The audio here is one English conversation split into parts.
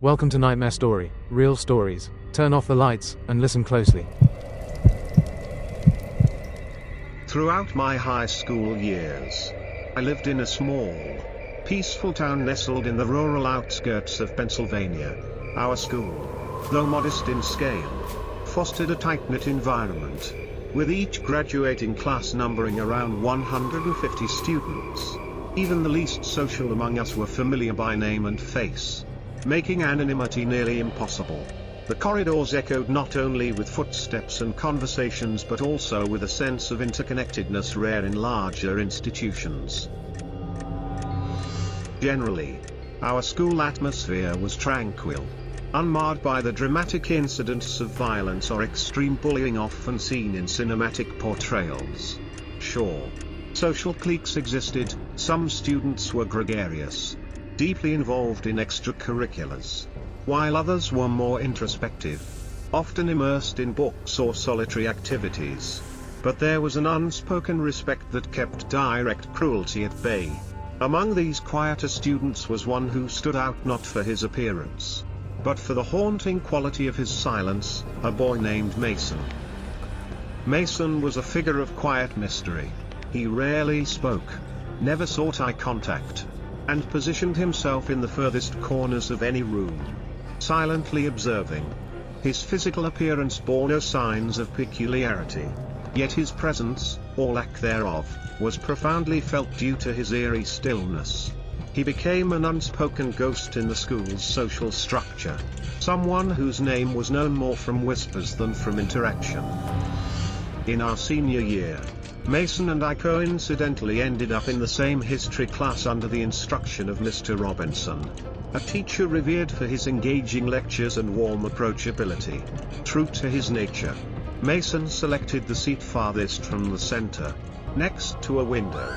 Welcome to Nightmare Story, real stories. Turn off the lights and listen closely. Throughout my high school years, I lived in a small, peaceful town nestled in the rural outskirts of Pennsylvania. Our school, though modest in scale, fostered a tight-knit environment, with each graduating class numbering around 150 students. Even the least social among us were familiar by name and face, making anonymity nearly impossible. The corridors echoed not only with footsteps and conversations but also with a sense of interconnectedness rare in larger institutions. Generally, our school atmosphere was tranquil, unmarred by the dramatic incidents of violence or extreme bullying often seen in cinematic portrayals. Sure, social cliques existed. Some students were gregarious, deeply involved in extracurriculars, while others were more introspective, often immersed in books or solitary activities. But there was an unspoken respect that kept direct cruelty at bay. Among these quieter students was one who stood out not for his appearance, but for the haunting quality of his silence, a boy named Mason. Mason was a figure of quiet mystery. He rarely spoke, never sought eye contact, and positioned himself in the furthest corners of any room, silently observing. His physical appearance bore no signs of peculiarity, yet his presence, or lack thereof, was profoundly felt due to his eerie stillness. He became an unspoken ghost in the school's social structure, someone whose name was known more from whispers than from interaction. In our senior year, Mason and I coincidentally ended up in the same history class under the instruction of Mr. Robinson, a teacher revered for his engaging lectures and warm approachability. True to his nature, Mason selected the seat farthest from the center, next to a window,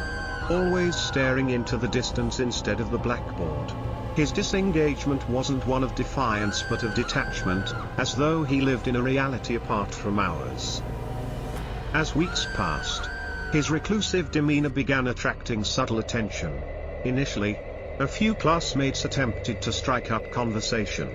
always staring into the distance instead of the blackboard. His disengagement wasn't one of defiance but of detachment, as though he lived in a reality apart from ours. As weeks passed, his reclusive demeanor began attracting subtle attention. Initially, a few classmates attempted to strike up conversation,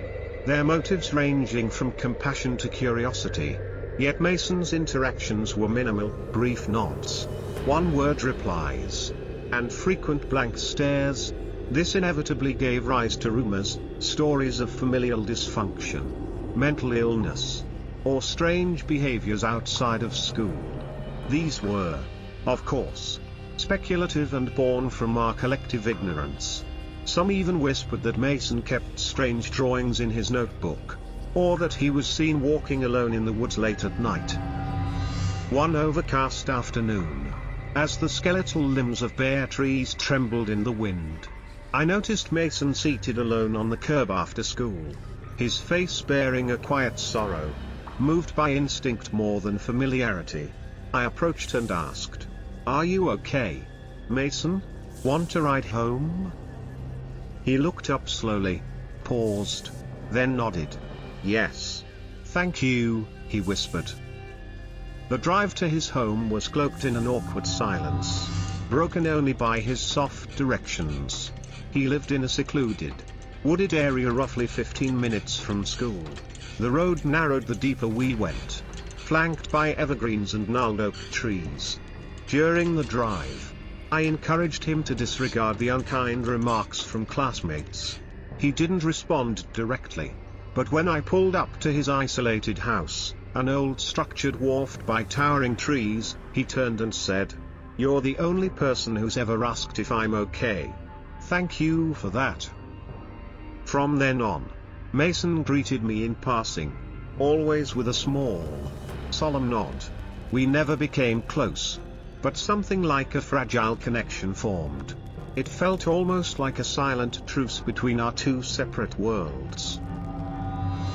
their motives ranging from compassion to curiosity. Yet Mason's interactions were minimal, brief nods, one-word replies, and frequent blank stares. This inevitably gave rise to rumors, stories of familial dysfunction, mental illness, or strange behaviors outside of school. These were, of course, speculative and born from our collective ignorance. Some even whispered that Mason kept strange drawings in his notebook, or that he was seen walking alone in the woods late at night. One overcast afternoon, as the skeletal limbs of bare trees trembled in the wind, I noticed Mason seated alone on the curb after school, his face bearing a quiet sorrow, moved by instinct more than familiarity. I approached and asked, "Are you okay, Mason? Want a ride home?" He looked up slowly, paused, then nodded. "Yes. Thank you," he whispered. The drive to his home was cloaked in an awkward silence, broken only by his soft directions. He lived in a secluded, wooded area roughly 15 minutes from school. The road narrowed the deeper we went, flanked by evergreens and gnarled oak trees. During the drive, I encouraged him to disregard the unkind remarks from classmates. He didn't respond directly, but when I pulled up to his isolated house, an old structure dwarfed by towering trees, he turned and said, "You're the only person who's ever asked if I'm okay. Thank you for that." From then on, Mason greeted me in passing, always with a small, solemn nod. We never became close, but something like a fragile connection formed. It felt almost like a silent truce between our two separate worlds.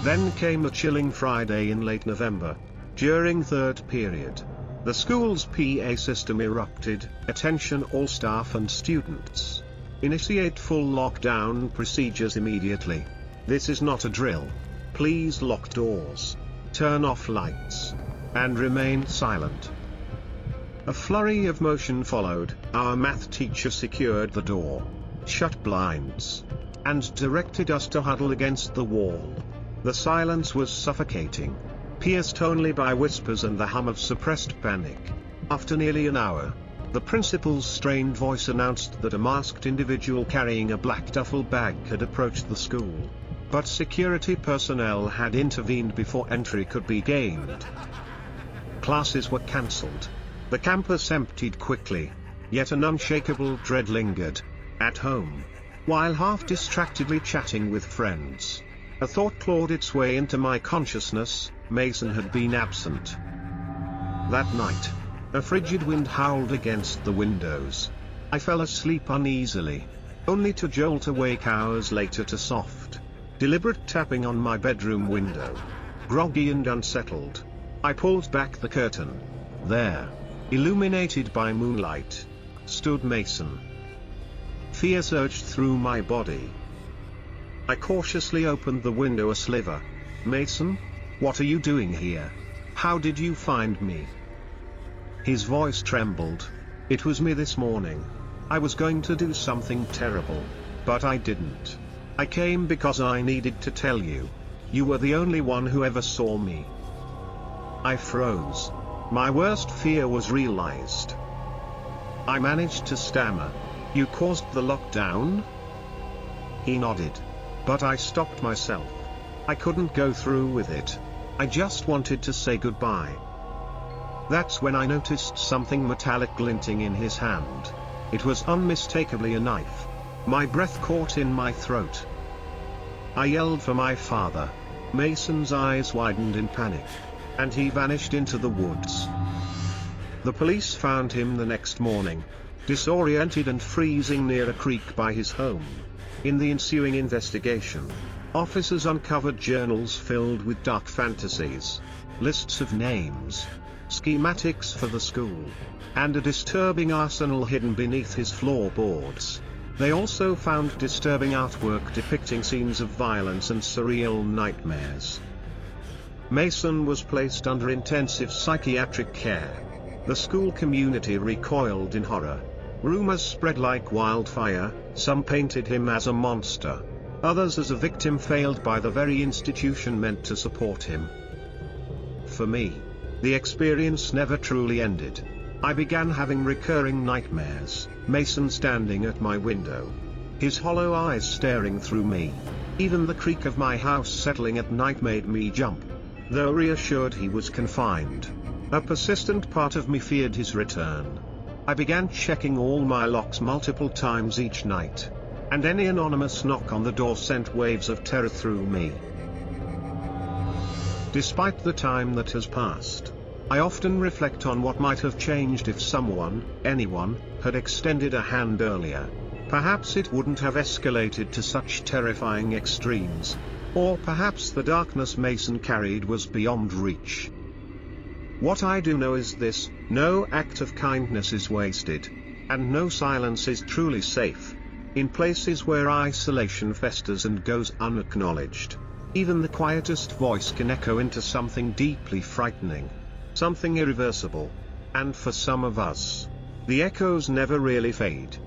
Then came a chilling Friday in late November. During third period, the school's PA system erupted. "Attention all staff and students. Initiate full lockdown procedures immediately. This is not a drill. Please lock doors, turn off lights, and remain silent." A flurry of motion followed. Our math teacher secured the door, shut blinds, and directed us to huddle against the wall. The silence was suffocating, pierced only by whispers and the hum of suppressed panic. After nearly an hour, the principal's strained voice announced that a masked individual carrying a black duffel bag had approached the school. But security personnel had intervened before entry could be gained. Classes were cancelled. The campus emptied quickly, yet an unshakable dread lingered. At home, while half distractedly chatting with friends, a thought clawed its way into my consciousness: Mason had been absent. That night, a frigid wind howled against the windows. I fell asleep uneasily, only to jolt awake hours later to soft, deliberate tapping on my bedroom window. Groggy and unsettled, I pulled back the curtain. There, illuminated by moonlight, stood Mason. Fear surged through my body. I cautiously opened the window a sliver. "Mason, what are you doing here? How did you find me?" His voice trembled. "It was me this morning. I was going to do something terrible, but I didn't. I came because I needed to tell you. You were the only one who ever saw me." I froze. My worst fear was realized. I managed to stammer, "You caused the lockdown?" He nodded. But I stopped myself. I couldn't go through with it. I just wanted to say goodbye. That's when I noticed something metallic glinting in his hand. It was unmistakably a knife. My breath caught in my throat. I yelled for my father. Mason's eyes widened in panic, and he vanished into the woods. The police found him the next morning, disoriented and freezing near a creek by his home. In the ensuing investigation, officers uncovered journals filled with dark fantasies, lists of names, schematics for the school, and a disturbing arsenal hidden beneath his floorboards. They also found disturbing artwork depicting scenes of violence and surreal nightmares. Mason was placed under intensive psychiatric care. The school community recoiled in horror. Rumors spread like wildfire. Some painted him as a monster, others as a victim failed by the very institution meant to support him. For me, the experience never truly ended. I began having recurring nightmares, Mason standing at my window, his hollow eyes staring through me. Even the creak of my house settling at night made me jump. Though reassured he was confined, a persistent part of me feared his return. I began checking all my locks multiple times each night, and any anonymous knock on the door sent waves of terror through me. Despite the time that has passed, I often reflect on what might have changed if someone, anyone, had extended a hand earlier. Perhaps it wouldn't have escalated to such terrifying extremes, or perhaps the darkness Mason carried was beyond reach. What I do know is this: no act of kindness is wasted, and no silence is truly safe. In places where isolation festers and goes unacknowledged, even the quietest voice can echo into something deeply frightening, something irreversible. And for some of us, the echoes never really fade.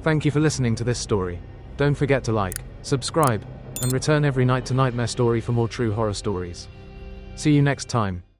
Thank you for listening to this story. Don't forget to like, subscribe, and return every night to Nightmare Story for more true horror stories. See you next time.